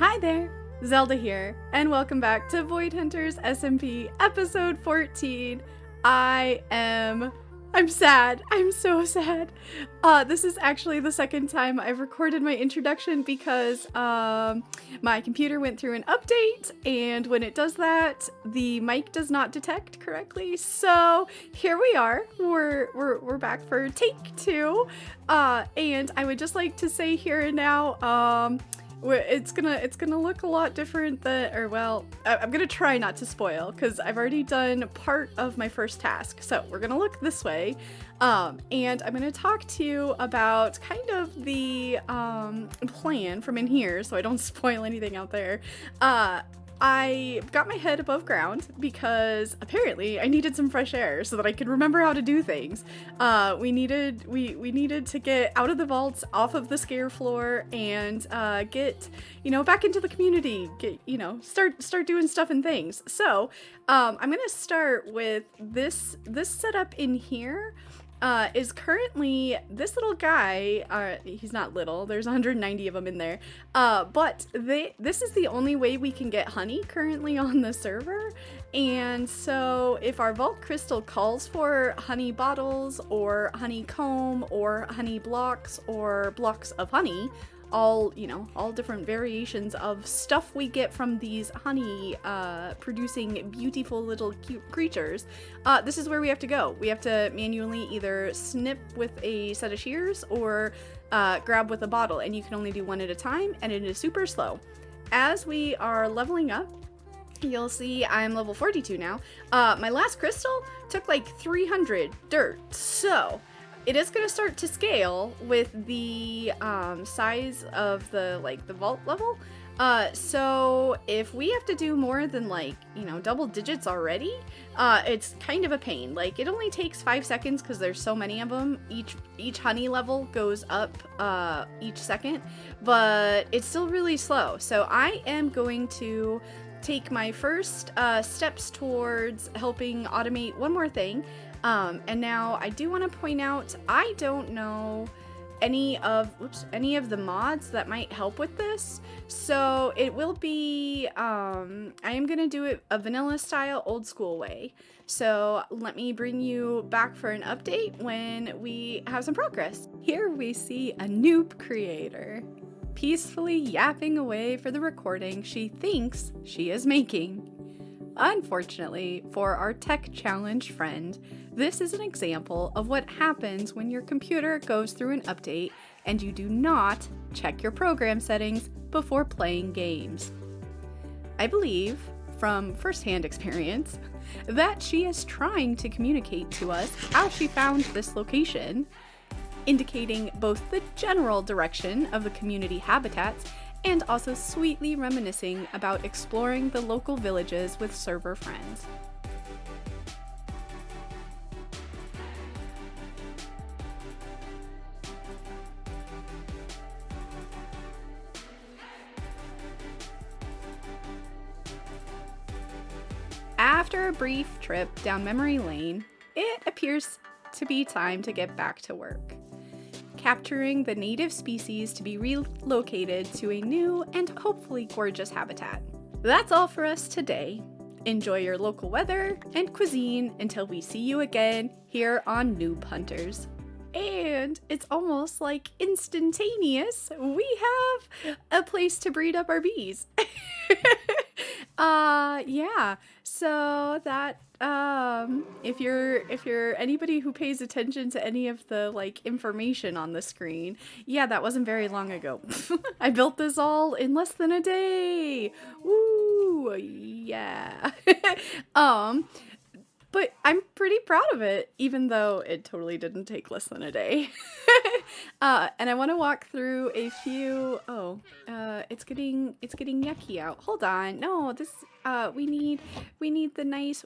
Hi there, Zelda here, and welcome back to Void Hunters SMP episode 14. I'm sad. I'm so sad. This is actually the second time I've recorded my introduction because my computer went through an update, and when it does that, the mic does not detect correctly. So here we are. We're back for take 2, and I would just like to say here and now, it's gonna look a lot different than, or well, I'm gonna try not to spoil because I've already done part of my first task. So we're gonna look this way, and I'm gonna talk to you about kind of the plan from in here, so I don't spoil anything out there. I got my head above ground because apparently I needed some fresh air so that I could remember how to do things. We needed to get out of the vaults, off of the scare floor, and get, back into the community. Get, start doing stuff and things. So I'm gonna start with this setup in here. Is currently this little guy. He's not little, there's 190 of them in there, but this is the only way we can get honey currently on the server. And so if our vault crystal calls for honey bottles or honeycomb or honey blocks or blocks of honey, all different variations of stuff we get from these honey producing beautiful little cute creatures, this is where we have to go. We have to manually either snip with a set of shears or grab with a bottle, and you can only do one at a time, and it is super slow. As we are leveling up, you'll see I'm level 42 now. My last crystal took like 300 dirt, so it is going to start to scale with the size of the vault level. So if we have to do more than double digits already, it's kind of a pain. Like, it only takes 5 seconds because there's so many of them. Each honey level goes up each second, but it's still really slow. So I am going to take my first steps towards helping automate one more thing. And now I do want to point out, I don't know any of the mods that might help with this. So it will be, I am going to do it a vanilla style old school way. So let me bring you back for an update when we have some progress. Here we see a noob creator peacefully yapping away for the recording she thinks she is making. Unfortunately for our tech challenged friend, this is an example of what happens when your computer goes through an update and you do not check your program settings before playing games. I believe, from firsthand experience, that she is trying to communicate to us how she found this location, indicating both the general direction of the community habitats and also sweetly reminiscing about exploring the local villages with server friends. After a brief trip down memory lane, it appears to be time to get back to work, capturing the native species to be relocated to a new and hopefully gorgeous habitat. That's all for us today. Enjoy your local weather and cuisine until we see you again here on Noob Hunters. And it's almost like instantaneous. We have a place to breed up our bees. Yeah. So that if you're anybody who pays attention to any of the information on the screen, yeah, that wasn't very long ago. I built this all in less than a day. Woo, yeah. But I'm pretty proud of it, even though it totally didn't take less than a day. And I want to walk through a few. It's getting yucky out. Hold on. No, this we need the nice,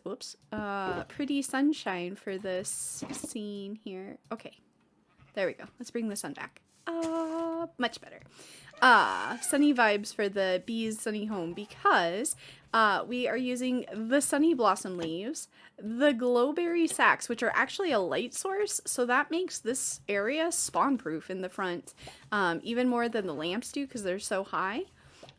pretty sunshine for this scene here. Okay, there we go. Let's bring the sun back. Much better. Sunny vibes for the bees' sunny home because we are using the sunny blossom leaves, the glowberry sacks, which are actually a light source, so that makes this area spawn proof in the front, even more than the lamps do because they're so high.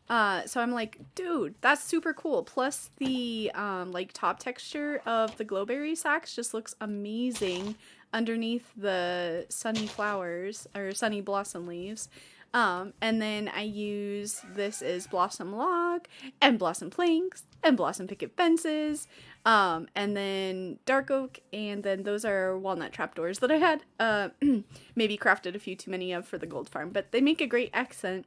So I'm like, dude, that's super cool. Plus the like top texture of the glowberry sacks just looks amazing underneath the sunny flowers or sunny blossom leaves. And then I use this as blossom log and blossom planks and blossom picket fences. And then dark oak, and then those are walnut trapdoors that I had maybe crafted a few too many of for the gold farm, but they make a great accent,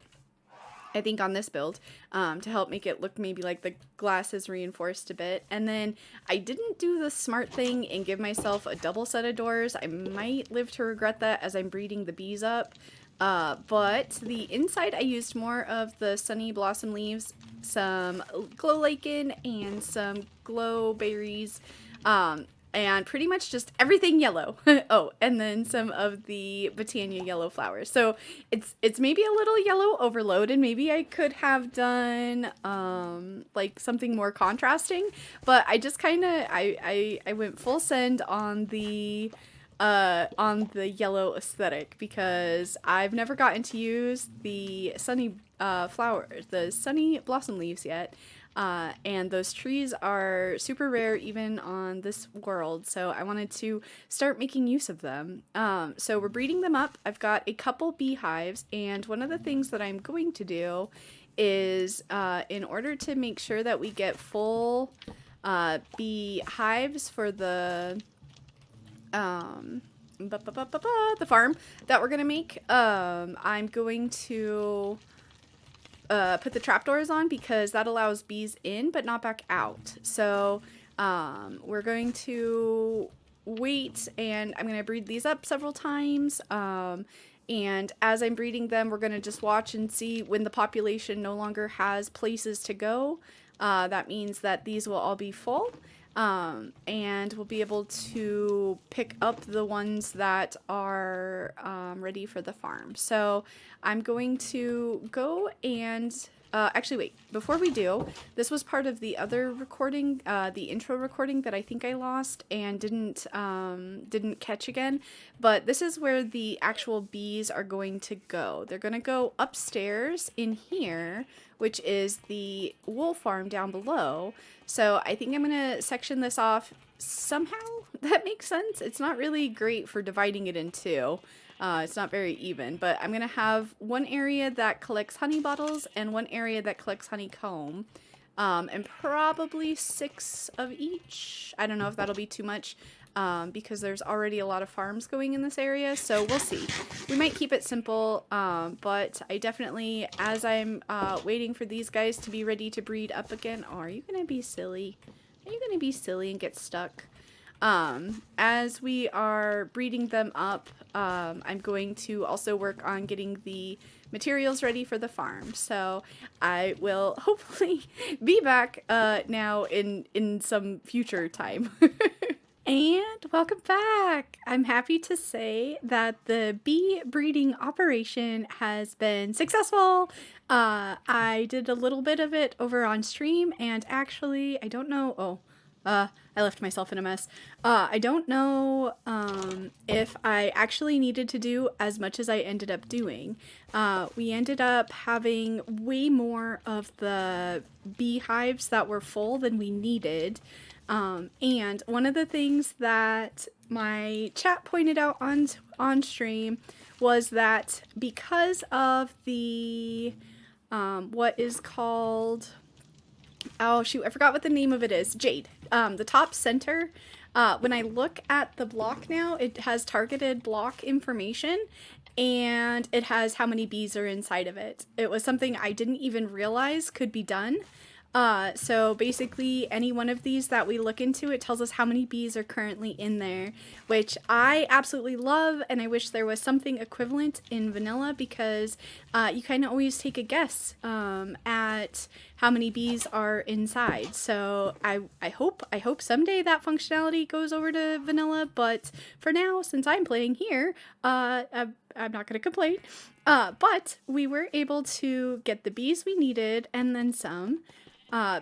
I think, on this build, to help make it look maybe like the glass is reinforced a bit. And then I didn't do the smart thing and give myself a double set of doors. I might live to regret that as I'm breeding the bees up. But the inside I used more of the sunny blossom leaves, some glow lichen, and some glow berries, and pretty much just everything yellow. Oh, and then some of the Botania yellow flowers. So it's maybe a little yellow overload, and maybe I could have done like something more contrasting, but I just kind of I went full send on the yellow aesthetic because I've never gotten to use the sunny the sunny blossom leaves yet. And those trees are super rare even on this world, so I wanted to start making use of them. So we're breeding them up. I've got a couple beehives, and one of the things that I'm going to do is, in order to make sure that we get full beehives for the farm that we're gonna make, I'm going to put the trapdoors on because that allows bees in but not back out. So we're going to wait, and I'm going to breed these up several times. And as I'm breeding them, we're going to just watch and see when the population no longer has places to go. That means that these will all be full. And we'll be able to pick up the ones that are ready for the farm. So I'm going to go and actually wait, before we do, this was part of the other recording, the intro recording that I think I lost and didn't catch again, but this is where the actual bees are going to go. They're going to go upstairs in here, which is the wool farm down below. So I think I'm going to section this off somehow. That makes sense. It's not really great for dividing it in two. It's not very even, but I'm going to have one area that collects honey bottles and one area that collects honeycomb, and probably 6 of each. I don't know if that'll be too much, because there's already a lot of farms going in this area, so we'll see. We might keep it simple, but I definitely, as I'm waiting for these guys to be ready to breed up again. Oh, are you going to be silly? Are you going to be silly and get stuck? As we are breeding them up, I'm going to also work on getting the materials ready for the farm. So I will hopefully be back now in some future time. And welcome back! I'm happy to say that the bee breeding operation has been successful. I did a little bit of it over on stream, and actually, I don't know, I left myself in a mess. I don't know if I actually needed to do as much as I ended up doing. We ended up having way more of the beehives that were full than we needed. And one of the things that my chat pointed out on stream was that because of the what is called, oh shoot, I forgot what the name of it is. Jade. The top center, when I look at the block now, it has targeted block information, and it has how many bees are inside of it. It was something I didn't even realize could be done. So basically any one of these that we look into, it tells us how many bees are currently in there, which I absolutely love, and I wish there was something equivalent in vanilla, because you kind of always take a guess at how many bees are inside. So I hope someday that functionality goes over to vanilla, but for now, since I'm playing here, I'm not going to complain. But we were able to get the bees we needed and then some.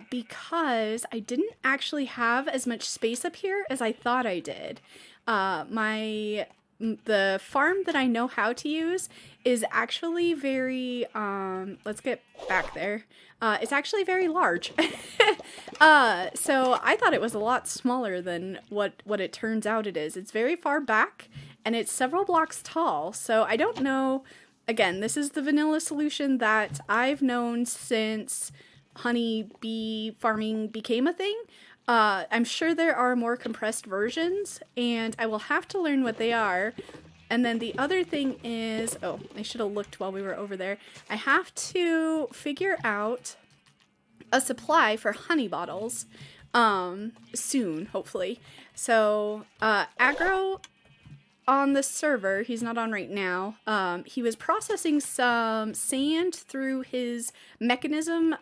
Because I didn't actually have as much space up here as I thought I did. My the farm that I know how to use is actually very, let's get back there. It's actually very large. So I thought it was a lot smaller than what it turns out it is. It's very far back and it's several blocks tall. So I don't know. Again, this is the vanilla solution that I've known since honey bee farming became a thing. I'm sure there are more compressed versions, and I will have to learn what they are. And then the other thing is, oh, I should have looked while we were over there. I have to figure out a supply for honey bottles soon, hopefully. So, Aggro on the server, he's not on right now, he was processing some sand through his mechanism.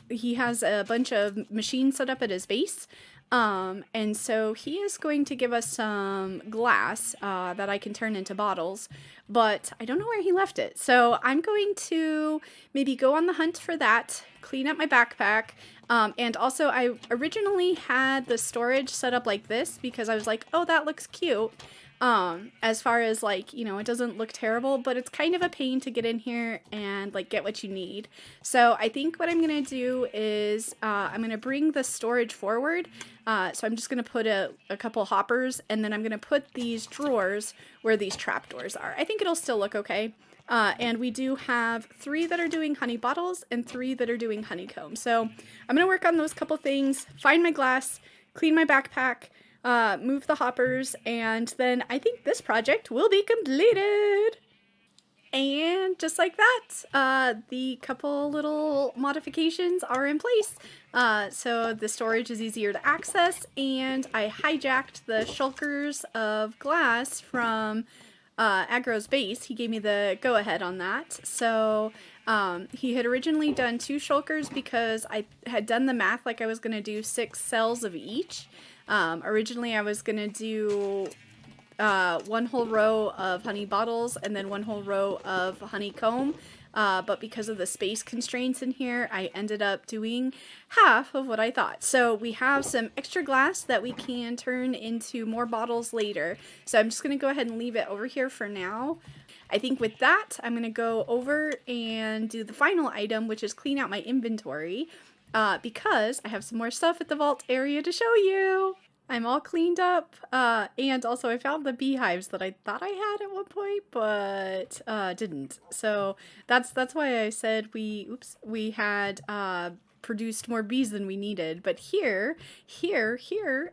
He has a bunch of machines set up at his base. And so he is going to give us some glass that I can turn into bottles, but I don't know where he left it. So I'm going to maybe go on the hunt for that, clean up my backpack. And also I originally had the storage set up like this because I was like, oh, that looks cute. As far as like, you know, it doesn't look terrible, but it's kind of a pain to get in here and like get what you need. So I think what I'm going to do is, I'm going to bring the storage forward. So I'm just going to put a couple hoppers, and then I'm going to put these drawers where these trapdoors are. I think it'll still look okay. And we do have 3 that are doing honey bottles and 3 that are doing honeycomb. So I'm going to work on those couple things, find my glass, clean my backpack, move the hoppers, and then I think this project will be completed. And just like that, the couple little modifications are in place. So the storage is easier to access, and I hijacked the shulkers of glass from Aggro's base. He gave me the go-ahead on that. So he had originally done 2 shulkers because I had done the math like I was going to do 6 cells of each. Originally I was going to do 1 whole row of honey bottles and then 1 whole row of honeycomb. But because of the space constraints in here, I ended up doing half of what I thought. So we have some extra glass that we can turn into more bottles later. So I'm just going to go ahead and leave it over here for now. I think with that, I'm going to go over and do the final item, which is clean out my inventory, because I have some more stuff at the vault area to show you. I'm all cleaned up, and also I found the beehives that I thought I had at one point, but didn't. So that's why I said we had produced more bees than we needed. But here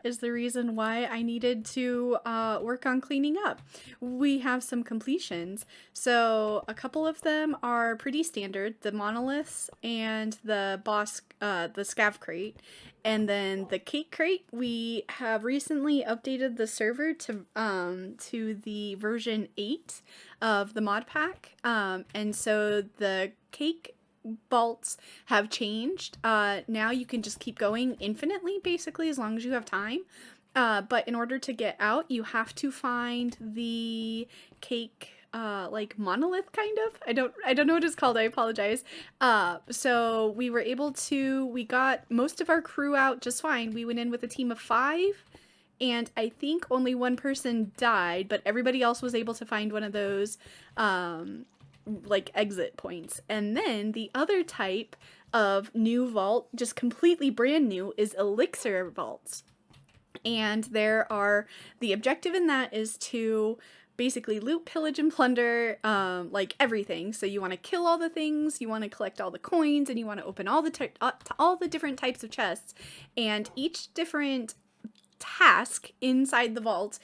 is the reason why I needed to work on cleaning up. We have some completions. So a couple of them are pretty standard, the monoliths and the boss, the scav crate. And then the cake crate, we have recently updated the server to the version 8 of the mod pack. And so the cake vaults have changed. Now you can just keep going infinitely, basically, as long as you have time. But in order to get out, you have to find the cake like monolith, kind of. I don't know what it's called, I apologize. So we were able to, we got most of our crew out just fine. We went in with a team of 5, and I think only 1 person died, but everybody else was able to find one of those like exit points. And then the other type of new vault, just completely brand new, is elixir vaults. And there are, the objective in that is to basically loot, pillage, and plunder, like everything. So you want to kill all the things, you want to collect all the coins, and you want to open all the different types of chests. And each different task inside the vault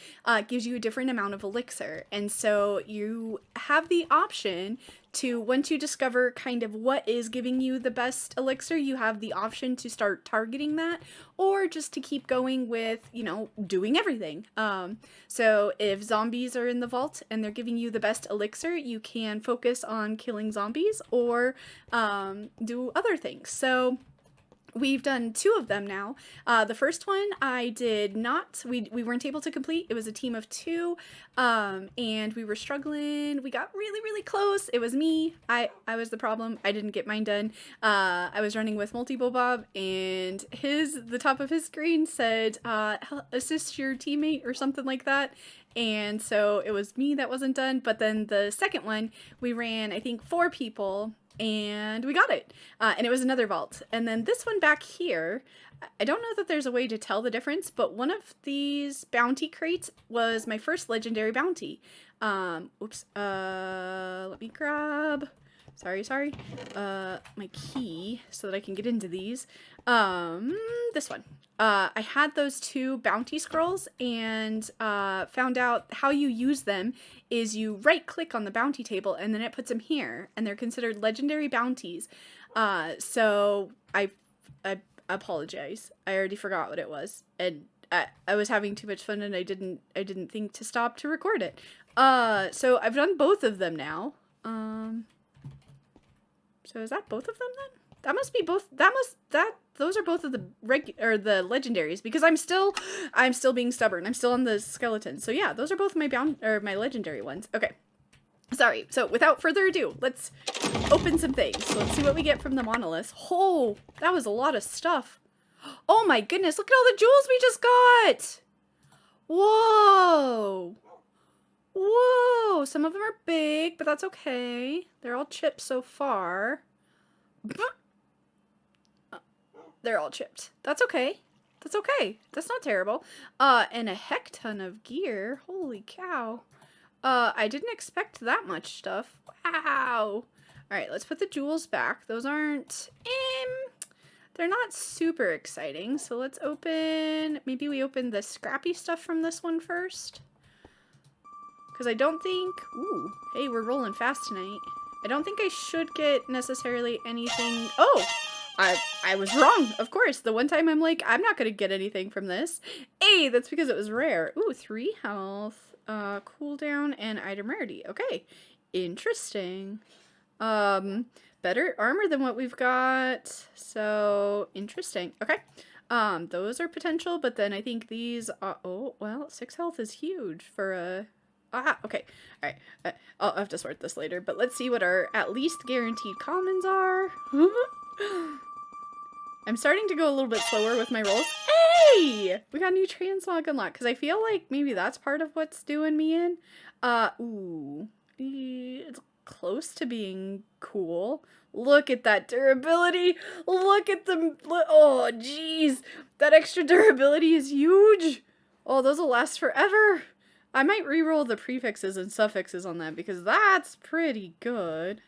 gives you a different amount of elixir. And so you have the option to, once you discover kind of what is giving you the best elixir, you have the option to start targeting that, or just to keep going with, you know, doing everything. So if zombies are in the vault and they're giving you the best elixir, you can focus on killing zombies or do other things. So We've done 2 of them now. The first one I did not, we weren't able to complete. It was a team of 2, and we were struggling. We got really, really close. It was me. I was the problem. I didn't get mine done. I was running with Multi-Bob, and the top of his screen said, assist your teammate or something like that. And so it was me that wasn't done. But then the second one, we ran, I think, 4 people. And we got it. And it was another vault. And then this one back here, I don't know that there's a way to tell the difference, but one of these bounty crates was my first legendary bounty. Oops. Let me grab, sorry, my key so that I can get into these. This one. I had those 2 bounty scrolls and found out how you use them is you right click on the bounty table and then it puts them here and they're considered legendary bounties. So I apologize. I already forgot what it was and I was having too much fun and I didn't think to stop to record it. So I've done both of them now. So is that both of them then? That must be both. Those are both of the the legendaries because I'm still being stubborn. I'm still on the skeleton. So yeah, those are both my my legendary ones. Okay. Sorry. So without further ado, let's open some things. So let's see what we get from the monolith. Oh, that was a lot of stuff. Oh my goodness, look at all the jewels we just got. Whoa. Whoa. Some of them are big, but that's okay. They're all chipped so far. They're all chipped. That's okay. That's okay. That's not terrible. And a heck ton of gear. Holy cow. I didn't expect that much stuff. Wow. Alright, let's put the jewels back. Those aren't, they're not super exciting. So let's open, maybe we open the scrappy stuff from this one first. Because I don't think, ooh, hey, we're rolling fast tonight. I don't think I should get necessarily anything. Oh! I was wrong, of course. The one time I'm like, I'm not gonna get anything from this. Hey, that's because it was rare. Ooh, 3 health, cooldown, and item rarity. Okay, interesting. Better armor than what we've got. So, interesting. Okay. Those are potential, but then I think these are, oh, well, 6 health is huge for a, okay. All right. I'll have to sort this later, but let's see what our at least guaranteed commons are. I'm starting to go a little bit slower with my rolls. Hey! We got a new translog unlocked, because I feel like maybe that's part of what's doing me in. Ooh. It's close to being cool. Look at that durability. Look at them. Oh, jeez. That extra durability is huge. Oh, those will last forever. I might re-roll the prefixes and suffixes on that because that's pretty good.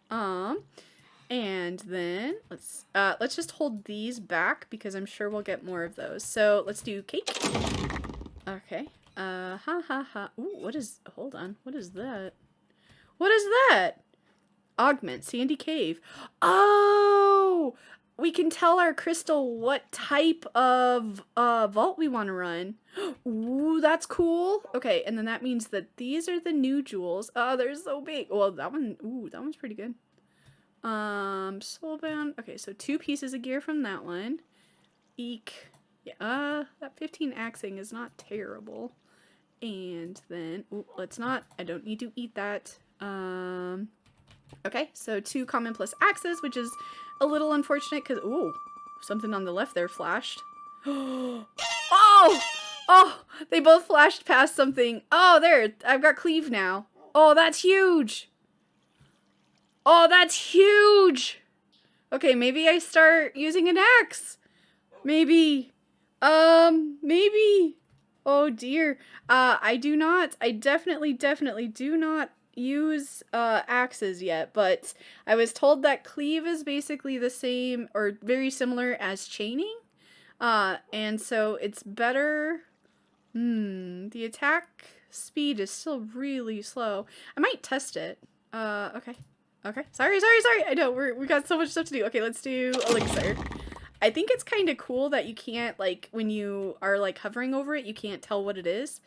And then let's just hold these back because I'm sure we'll get more of those. So let's do cake. Okay. Ooh, hold on. What is that? What is that? Augment, Sandy Cave. Oh! We can tell our crystal what type of vault we want to run. Ooh, that's cool. Okay, and then that means that these are the new jewels. Oh, they're so big. Well, that one's pretty good. Soulbound. Okay, so 2 pieces of gear from that one. Eek. Yeah, that 15 axing is not terrible. And then, ooh, I don't need to eat that. Okay, so 2 common plus axes, which is a little unfortunate because, ooh, something on the left there flashed. Oh! Oh! They both flashed past something. Oh, there. I've got cleave now. Oh, that's huge. Oh, that's huge. Okay, maybe I start using an axe. Maybe. Maybe. Oh, dear. I definitely do not use axes yet, but I was told that cleave is basically the same or very similar as chaining, and so it's better. The attack speed is still really slow. I might test it. Okay. Sorry. I know we got so much stuff to do. Okay, let's do elixir. I think it's kind of cool that you can't, like, when you are like hovering over it, you can't tell what it is.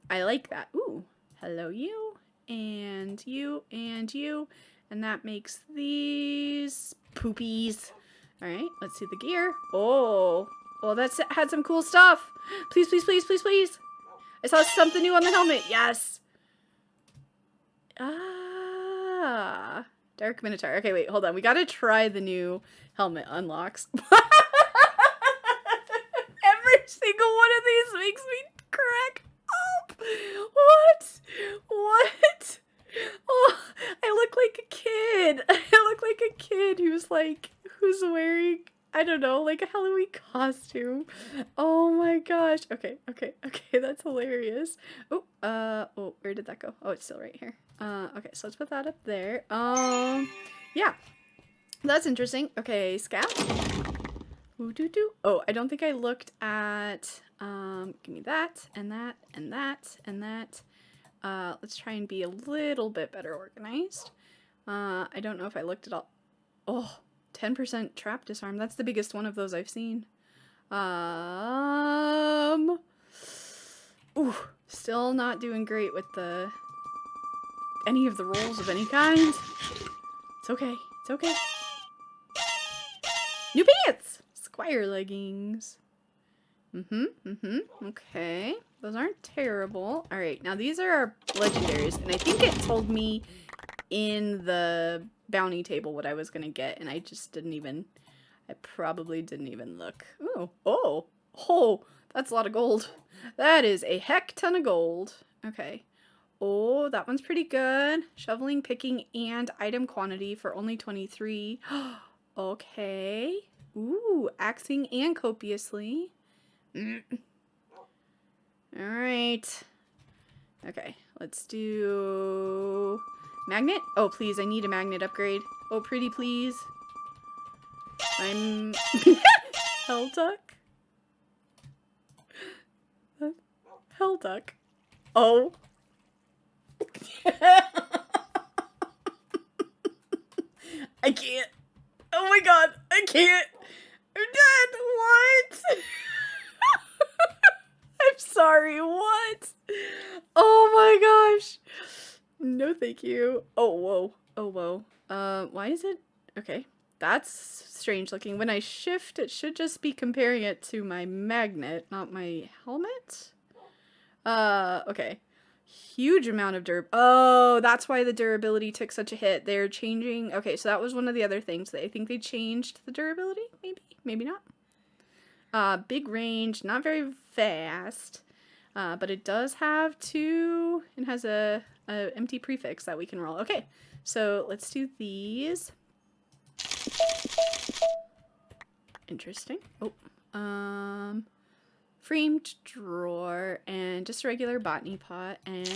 I like that. Ooh, hello you. And you, and you, and that makes these poopies. All right, let's see the gear. Oh, that's had some cool stuff. Please, please, please, please, please. I saw something new on the helmet. Yes. Ah, Dark Minotaur. Okay, wait, hold on. We gotta try the new helmet unlocks. Every single one of these makes me crack up. What? What? Oh, I look like a kid. I look like a kid who's wearing, I don't know, like a Halloween costume. Oh my gosh. Okay, that's hilarious. Oh, where did that go? Oh, it's still right here. Okay, so let's put that up there. Yeah. That's interesting. Okay, scout. Oh, I don't think I looked at, give me that, and that, and that, and that. Let's try and be a little bit better organized. I don't know if I looked at all. Oh, 10% trap disarm. That's the biggest one of those I've seen. Ooh, still not doing great with any of the rolls of any kind. It's okay. It's okay. New pants! Squire leggings. Okay. Those aren't terrible. Alright, now these are our legendaries, and I think it told me in the bounty table what I was gonna get, and I just didn't even, I probably didn't even look. Ooh. Oh, that's a lot of gold. That is a heck ton of gold. Okay. Oh, that one's pretty good. Shoveling, picking, and item quantity for only 23. Okay. Ooh, axing and copiously. Alright. Okay, let's do magnet. Oh, please, I need a magnet upgrade. Oh, pretty please. I'm hell duck. Hell duck. Oh. I can't. Oh my god, I can't. I'm dead. What? I'm sorry, what? Oh my gosh. No, thank you. Oh, whoa. Oh, whoa. Why is it? Okay. That's strange looking. When I shift, it should just be comparing it to my magnet, not my helmet. Okay. Huge amount of Oh, that's why the durability took such a hit. They're changing. Okay, so that was one of the other things. I think they changed the durability, maybe? Maybe not. Big range, not very fast. But it does have it has a empty prefix that we can roll. Okay, so let's do these. Interesting. Oh, framed drawer and just a regular botany pot and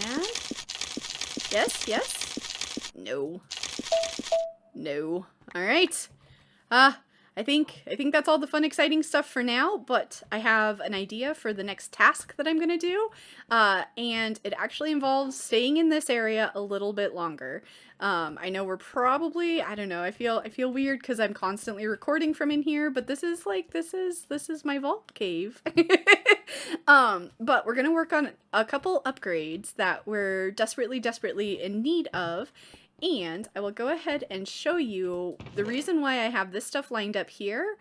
yes. No. All right. I think that's all the fun, exciting stuff for now, but I have an idea for the next task that I'm gonna do, and it actually involves staying in this area a little bit longer. I know we're probably, I don't know, I feel weird because I'm constantly recording from in here, but this is my vault cave. But we're gonna work on a couple upgrades that we're desperately in need of. And I will go ahead and show you the reason why I have this stuff lined up here,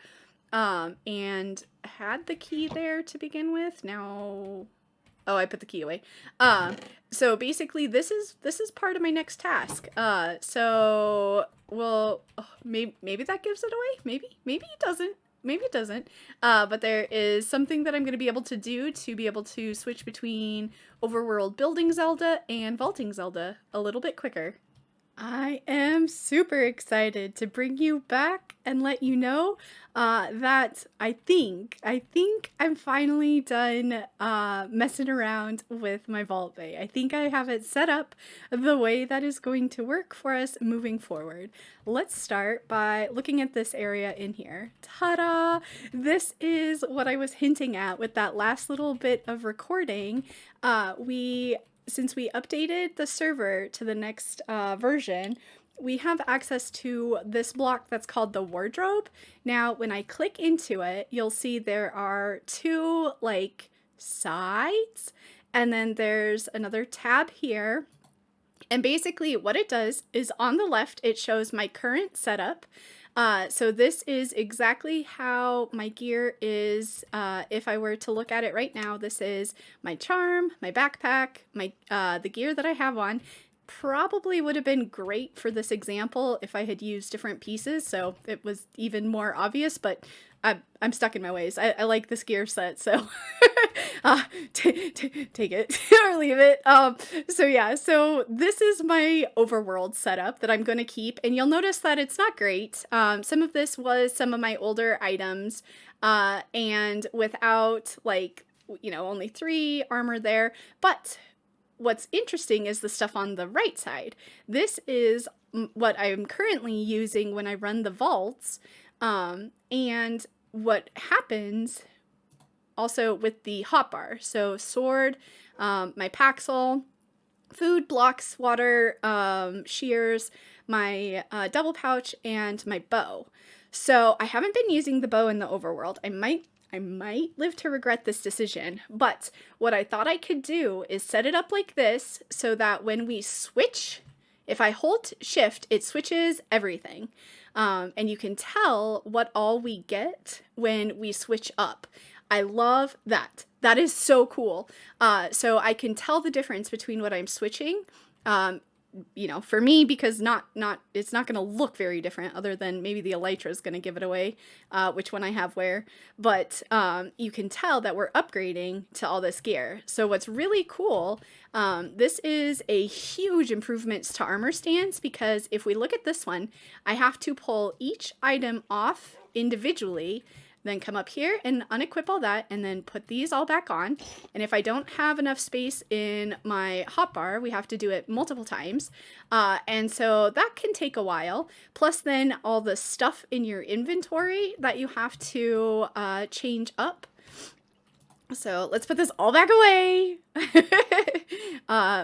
and had the key there to begin with. Now, oh, I put the key away. So basically this is part of my next task. So, well, maybe that gives it away. Maybe it doesn't. Maybe it doesn't. But there is something that I'm going to be able to do to be able to switch between overworld building Zelda and vaulting Zelda a little bit quicker. I am super excited to bring you back and let you know that I think I'm finally done messing around with my vault bay. I think I have it set up the way that is going to work for us moving forward. Let's start by looking at this area in here. Ta-da! This is what I was hinting at with that last little bit of recording. Since we updated the server to the next version, we have access to this block that's called the wardrobe. Now, when I click into it, you'll see there are two, sides, and then there's another tab here. And basically what it does is on the left, it shows my current setup. So this is exactly how my gear is. If I were to look at it right now, this is my charm, my backpack, my the gear that I have on. Probably would have been great for this example if I had used different pieces, so it was even more obvious, but I'm stuck in my ways. I like this gear set, so take it or leave it. So yeah, so this is my overworld setup that I'm going to keep, and you'll notice that it's not great. Some of this was some of my older items, and without, like, you know, only 3 armor there, but what's interesting is the stuff on the right side. This is what I'm currently using when I run the vaults, and what happens also with the hotbar. So sword, my paxel, food, blocks, water, shears, my double pouch, and my bow. So I haven't been using the bow in the overworld. I might live to regret this decision, but what I thought I could do is set it up like this so that when we switch, if I hold shift, it switches everything. And you can tell what all we get when we switch up. I love that. That is so cool. So I can tell the difference between what I'm switching. You know, for me, because it's not going to look very different, other than maybe the elytra is going to give it away, which one I have where. But you can tell that we're upgrading to all this gear. So what's really cool, this is a huge improvement to armor stance, because if we look at this one, I have to pull each item off individually, then come up here and unequip all that, and then put these all back on. And if I don't have enough space in my hotbar, we have to do it multiple times. And so that can take a while. Plus then all the stuff in your inventory that you have to change up. So let's put this all back away.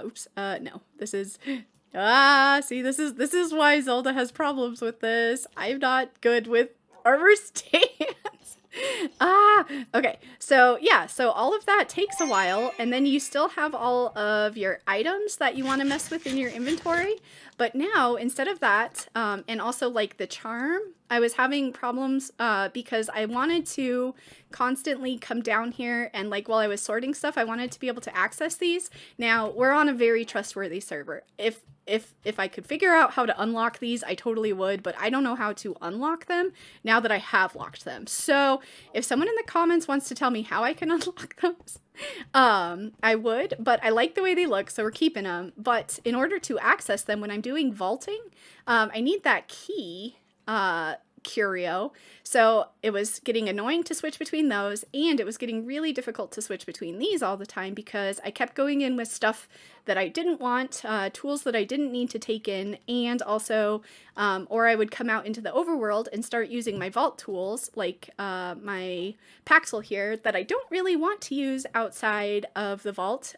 Oops, no, this is... see, this is why Zelda has problems with this. I'm not good with armor stance. Okay, so yeah, so all of that takes a while, and then you still have all of your items that you want to mess with in your inventory. But now, instead of that, and also like the charm, I was having problems because I wanted to constantly come down here, and like while I was sorting stuff, I wanted to be able to access these. Now, we're on a very trustworthy server. If I could figure out how to unlock these, I totally would, but I don't know how to unlock them now that I have locked them. So if someone in the comments wants to tell me how I can unlock those, I would, but I like the way they look, so we're keeping them. But in order to access them when I'm doing vaulting, I need that key, curio. So it was getting annoying to switch between those, and it was getting really difficult to switch between these all the time because I kept going in with stuff that I didn't want, tools that I didn't need to take in, and also, or I would come out into the overworld and start using my vault tools, like my Paxel here, that I don't really want to use outside of the vault.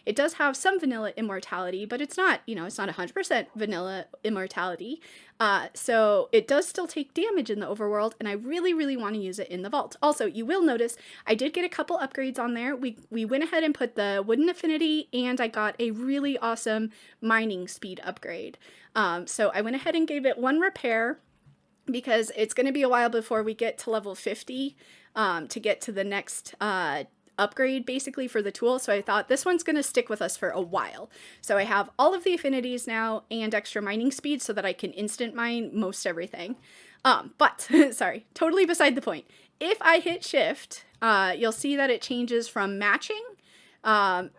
It does have some vanilla immortality, but it's not, you know, it's not 100% vanilla immortality. So it does still take damage in the overworld, and I really, really want to use it in the vault. Also, you will notice I did get a couple upgrades on there. We went ahead and put the wooden affinity, and I got a really awesome mining speed upgrade. So I went ahead and gave it 1 repair, because it's going to be a while before we get to level 50 to get to the next upgrade basically for the tool. So I thought this one's going to stick with us for a while. So I have all of the affinities now and extra mining speed so that I can instant mine most everything. But sorry, totally beside the point. If I hit shift, you'll see that it changes from matching. Then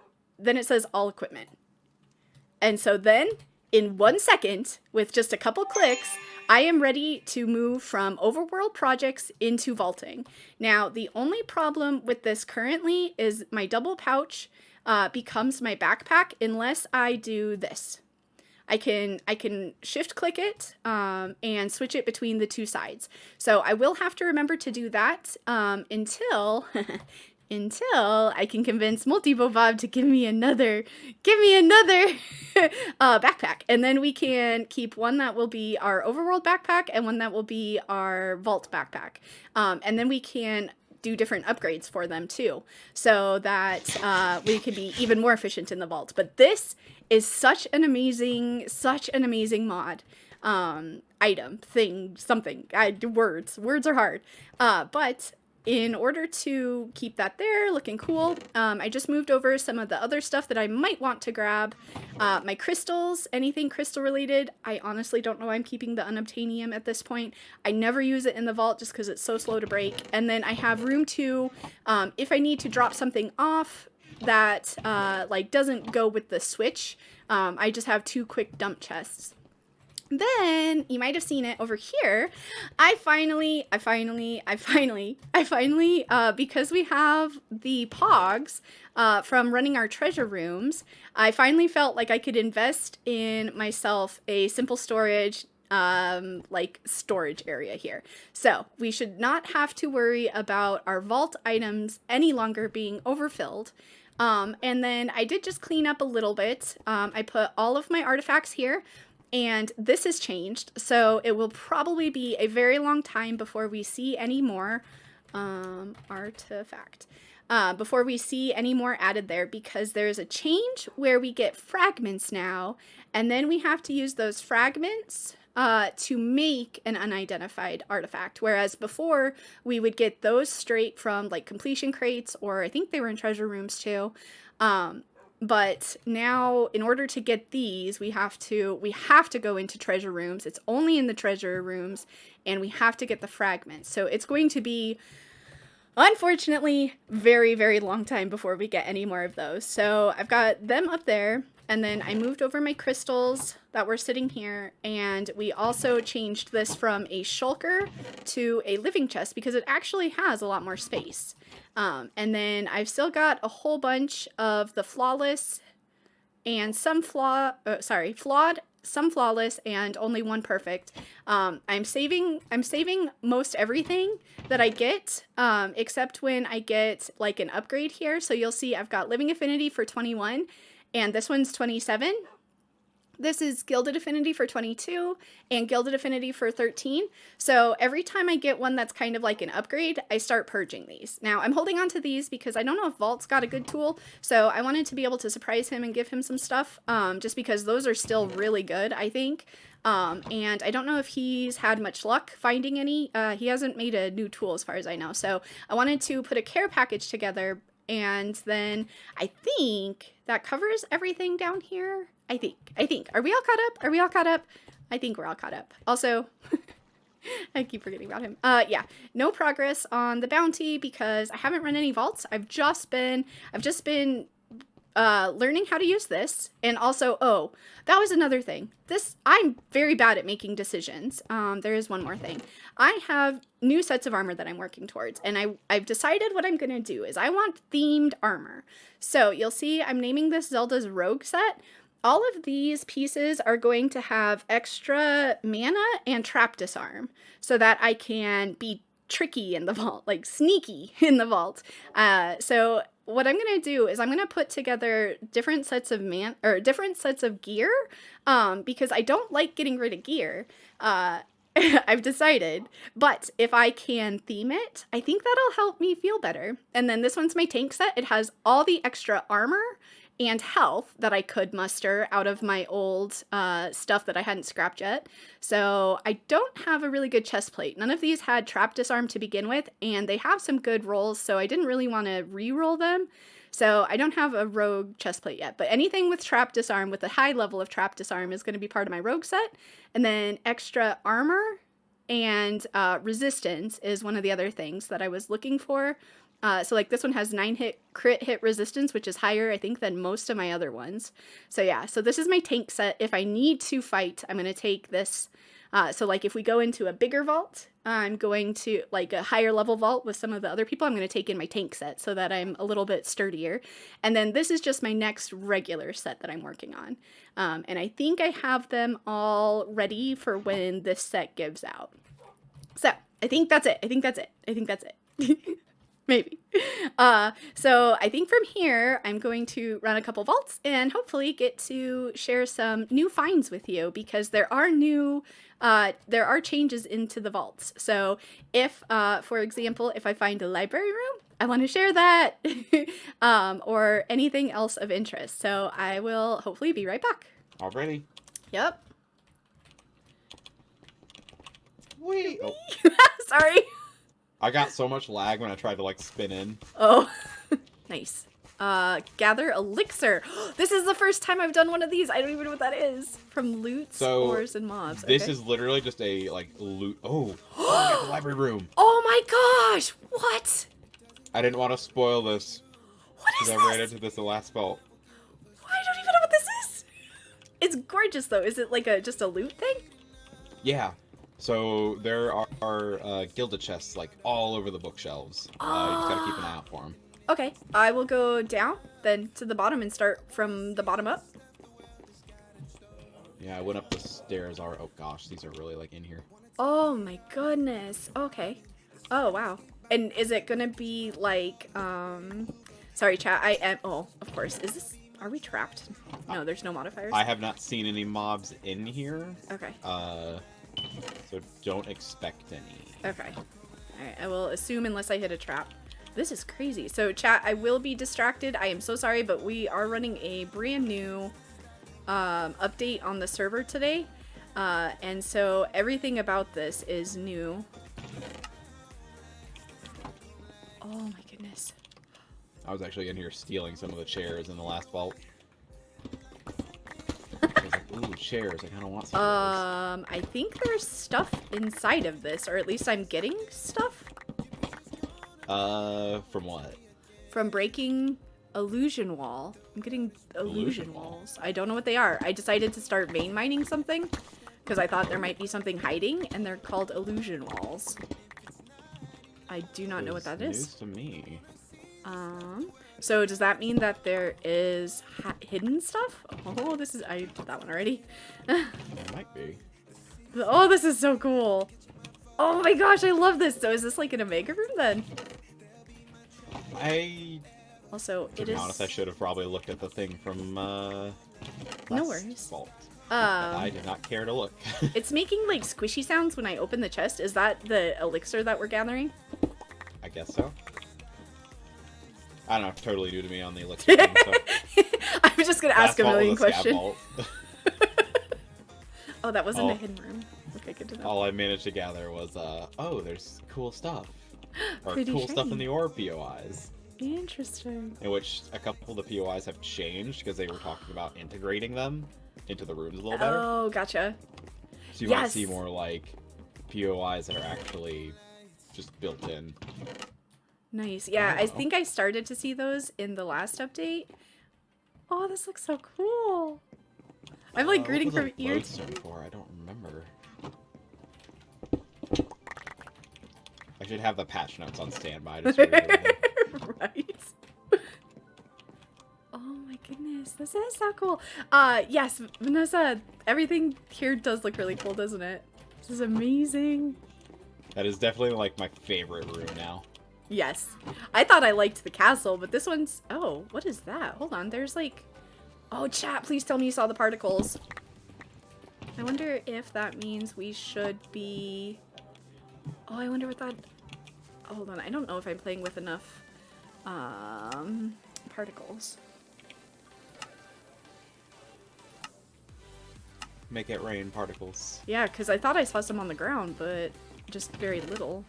it says all equipment. And so then in 1 second, with just a couple clicks, I am ready to move from overworld projects into vaulting. Now, the only problem with this currently is my double pouch becomes my backpack unless I do this. I can shift click it and switch it between the 2 sides. So I will have to remember to do that until until I can convince Multibobob to give me another backpack, and then we can keep one that will be our overworld backpack and one that will be our vault backpack, and then we can do different upgrades for them too, so that we can be even more efficient in the vault. But this is such an amazing mod. item, thing, something. Words are hard. But in order to keep that there looking cool, I just moved over some of the other stuff that I might want to grab. My crystals, anything crystal related. I honestly don't know why I'm keeping the unobtainium at this point. I never use it in the vault just because it's so slow to break. And then I have room to, if I need to drop something off that like doesn't go with the switch, I just have 2 quick dump chests. Then you might have seen it over here. I finally, because we have the pogs from running our treasure rooms, I finally felt like I could invest in myself a simple storage, like storage area here. So we should not have to worry about our vault items any longer being overfilled. And then I did just clean up a little bit. I put all of my artifacts here. And this has changed, so it will probably be a very long time before we see any more artifact. Before we see any more added there, because there's a change where we get fragments now, and then we have to use those fragments to make an unidentified artifact. Whereas before, we would get those straight from like completion crates, or I think they were in treasure rooms too. But now, in order to get these, we have to go into treasure rooms. It's only in the treasure rooms, and we have to get the fragments. So it's going to be, unfortunately, very, very long time before we get any more of those. So I've got them up there, and then I moved over my crystals that were sitting here, and we also changed this from a shulker to a living chest because it actually has a lot more space. And then I've still got a whole bunch of the flawless and some flawed, some flawless, and only one perfect. I'm saving most everything that I get, except when I get like an upgrade here. So you'll see I've got Living Affinity for 21, and this one's 27. This is Gilded Affinity for 22 and Gilded Affinity for 13. So every time I get one that's kind of like an upgrade, I start purging these. Now I'm holding on to these because I don't know if Vault's got a good tool. So I wanted to be able to surprise him and give him some stuff, just because those are still really good, I think. And I don't know if he's had much luck finding any. He hasn't made a new tool as far as I know. So I wanted to put a care package together, and then I think that covers everything down here. I think. Are we all caught up? I think we're all caught up. Also, I keep forgetting about him. Yeah, no progress on the bounty because I haven't run any vaults. I've just been learning how to use this. And also, oh, that was another thing. I'm very bad at making decisions. There is one more thing. I have new sets of armor that I'm working towards, and I've decided what I'm going to do is I want themed armor. So you'll see I'm naming this Zelda's Rogue set. All of these pieces are going to have extra mana and trap disarm so that I can be tricky in the vault, like sneaky in the vault. So what I'm going to do is I'm going to put together different sets of different sets of gear, because I don't like getting rid of gear. I've decided, but if I can theme it, I think that'll help me feel better. And then this one's my tank set. It has all the extra armor and health that I could muster out of my old stuff that I hadn't scrapped yet. So I don't have a really good chest plate. None of these had trap disarm to begin with, and they have some good rolls, so I didn't really want to re-roll them. So I don't have a rogue chest plate yet, but anything with trap disarm, with a high level of trap disarm, is going to be part of my rogue set. And then extra armor and resistance is one of the other things that I was looking for. So like this one has 9-hit crit hit resistance, which is higher, I think, than most of my other ones. So yeah, so this is my tank set. If I need to fight, I'm going to take this. So like if we go into a bigger vault, I'm going to like a higher level vault with some of the other people, I'm going to take in my tank set so that I'm a little bit sturdier. And then this is just my next regular set that I'm working on. And I think I have them all ready for when this set gives out. So I think that's it. Maybe. So I think from here, I'm going to run a couple vaults and hopefully get to share some new finds with you, because there are changes into the vaults. So if, for example, if I find a library room, I want to share that, or anything else of interest. So I will hopefully be right back. Already. Yep. Wait. Oh, Sorry. I got so much lag when I tried to like spin in. Oh, nice. Gather elixir. This is the first time I've done one of these. I don't even know what that is. From loot, spores, and mobs. This is literally just a like loot. Oh, I got the library room. Oh my gosh! What? I didn't want to spoil this. What is because I ran this? into this the last vault. I don't even know what this is. It's gorgeous though. Is it like just a loot thing? Yeah. So there are gilded chests like all over the bookshelves. You just gotta keep an eye out for them. Okay, I will go down then to the bottom and start from the bottom up. Yeah, I went up the stairs. Oh gosh, these are really like in here. Oh my goodness. Okay. Oh wow. And is it gonna be like sorry chat, I am of course. Are we trapped? No, there's no modifiers. I have not seen any mobs in here. Okay. So don't expect any. Okay. Alright, I will assume unless I hit a trap. This is crazy. So chat, I will be distracted. I am so sorry, but we are running a brand new update on the server today. And so everything about this is new. Oh my goodness. I was actually in here stealing some of the chairs in the last vault. I was like, ooh, chairs. I kind of want some of those. I think there's stuff inside of this, or at least I'm getting stuff. From what? From breaking illusion wall. I'm getting illusion walls. I don't know what they are. I decided to start vein mining something because I thought there might be something hiding, and they're called illusion walls. I do not know what that is. News to me. So does that mean that there is hidden stuff? Oh, I did that one already. It might be. Oh, this is so cool. Oh my gosh, I love this. So is this like an Omega room then? Also, to be honest, I should have probably looked at the thing from no worries. vault. I did not care to look. It's making like squishy sounds when I open the chest. Is that the elixir that we're gathering? I guess so. I don't know, it's totally new to me on the elixir thing, so. I was just gonna ask a million questions. Oh, that wasn't a hidden room. Okay, good to know. All I managed to gather was, oh, there's cool stuff. Or Pretty cool stuff shiny. in the ore POIs. Interesting. In which a couple of the POIs have changed because they were talking about integrating them into the rooms a little better. Oh, gotcha. So you might see more like POIs that are actually just built in. Nice. Yeah, I think I started to see those in the last update. Oh, this looks so cool. I'm like gritting from ear to ear. I don't remember. I should have the patch notes on standby. Just Right. Oh my goodness, this is so cool. Yes, Vanessa, everything here does look really cool, doesn't it? This is amazing. That is definitely like my favorite room now. Yes. I thought I liked the castle, but this one's... Oh, what is that? Hold on, there's like... Oh, chat, please tell me you saw the particles. I wonder if that means we should be... Oh, I wonder what that... Oh, hold on, I don't know if I'm playing with enough particles. Make it rain particles. Yeah, because I thought I saw some on the ground, but just very little.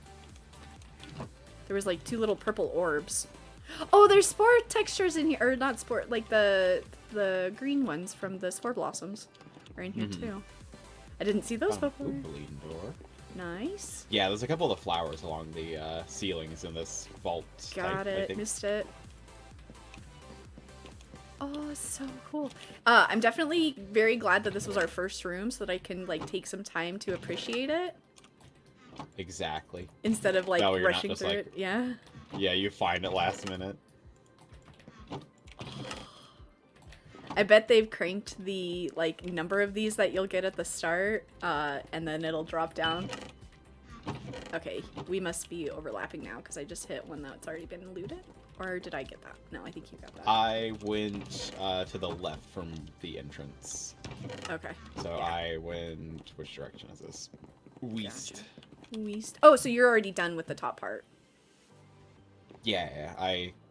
There was like 2 little purple orbs. Oh, there's spore textures in here, or not spore, like the green ones from the spore blossoms are in here too. I didn't see those before. Door. Nice. Yeah, there's a couple of flowers along the ceilings in this vault. Got it. Missed it. Oh, so cool. I'm definitely very glad that this was our first room so that I can like take some time to appreciate it. Exactly. Instead of like rushing through like, it. Yeah. Yeah, you find it last minute. I bet they've cranked the like number of these that you'll get at the start, and then it'll drop down. Okay, we must be overlapping now because I just hit one that's already been looted. Or did I get that? No, I think you got that. I went to the left from the entrance. Okay. So yeah. I went... Which direction is this? West. Gotcha. West. Oh, so you're already done with the top part. Yeah,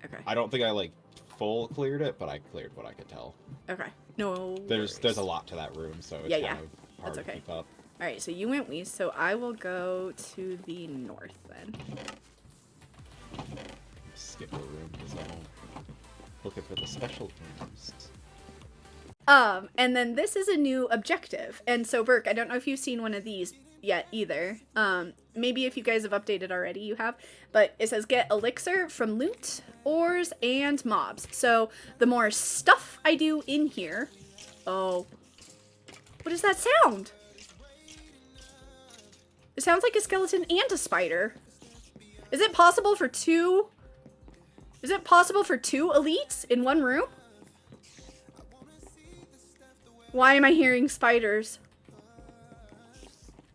Okay. I don't think I like full cleared it, but I cleared what I could tell. Okay. No. There's a lot to that room, so it's kind of hard to keep up. Alright, so you went west, so I will go to the north then. Skip a room because I'm looking for the special rooms. And then this is a new objective. And so, Burke, I don't know if you've seen one of these yet either. Maybe if you guys have updated already, you have. But it says get elixir from loot, ores, and mobs. So the more stuff I do in here... Oh. What is that sound? It sounds like a skeleton and a spider. Is it possible for two... Is it possible for two elites in one room? Why am I hearing spiders?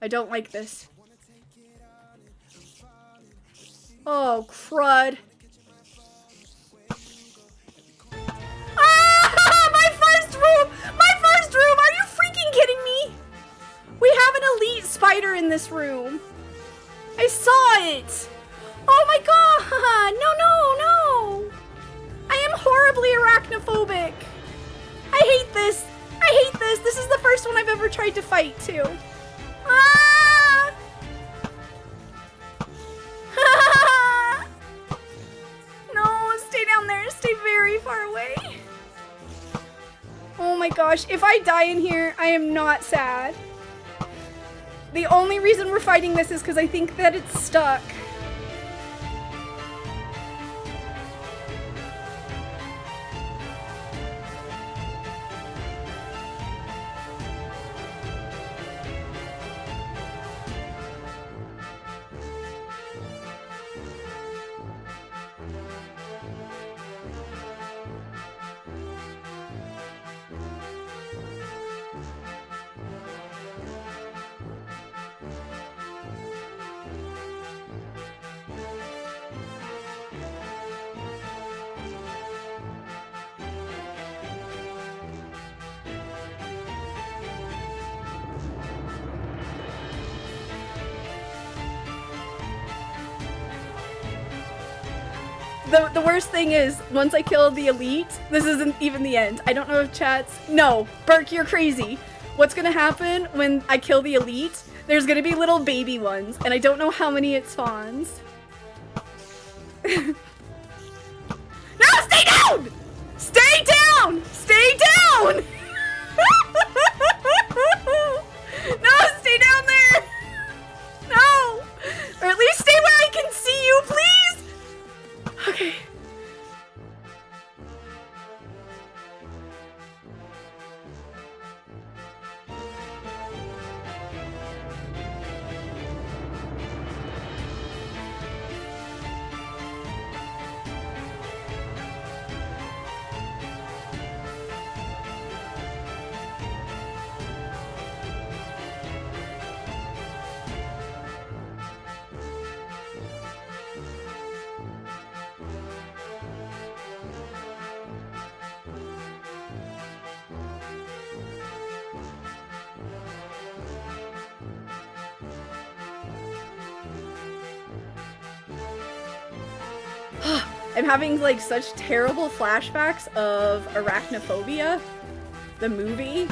I don't like this. Oh, crud. Ah! My first room! My first room! Are you freaking kidding me? We have an elite spider in this room. I saw it. Oh my god! No, no, no! I am horribly arachnophobic. I hate this. I hate this. This is the first one I've ever tried to fight, too. Ah! No, stay down there. Stay very far away. Oh my gosh. If I die in here, I am not sad. The only reason we're fighting this is because I think that it's stuck. The worst thing is, once I kill the elite, this isn't even the end. I don't know if chat's... No, Burke, you're crazy. What's gonna happen when I kill the elite? There's gonna be little baby ones, and I don't know how many it spawns. No, stay down! Stay down! Stay down! No, stay down there! No! Or at least stay where I can see you, please! Okay. I'm having like such terrible flashbacks of Arachnophobia, the movie,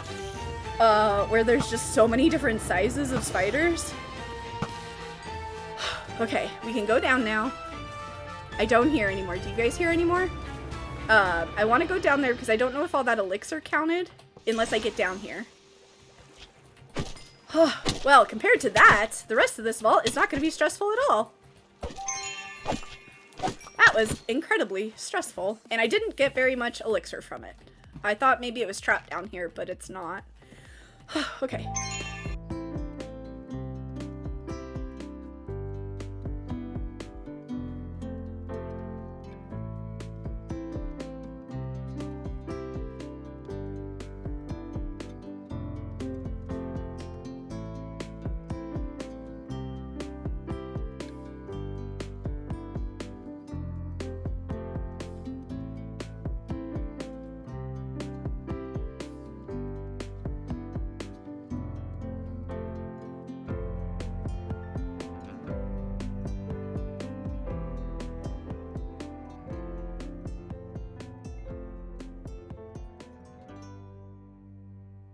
where there's just so many different sizes of spiders. Okay, we can go down now. I don't hear anymore. Do you guys hear anymore? I want to go down there because I don't know if all that elixir counted unless I get down here. Well, compared to that, the rest of this vault is not going to be stressful at all. That was incredibly stressful, and I didn't get very much elixir from it. I thought maybe it was trapped down here, but it's not. Okay.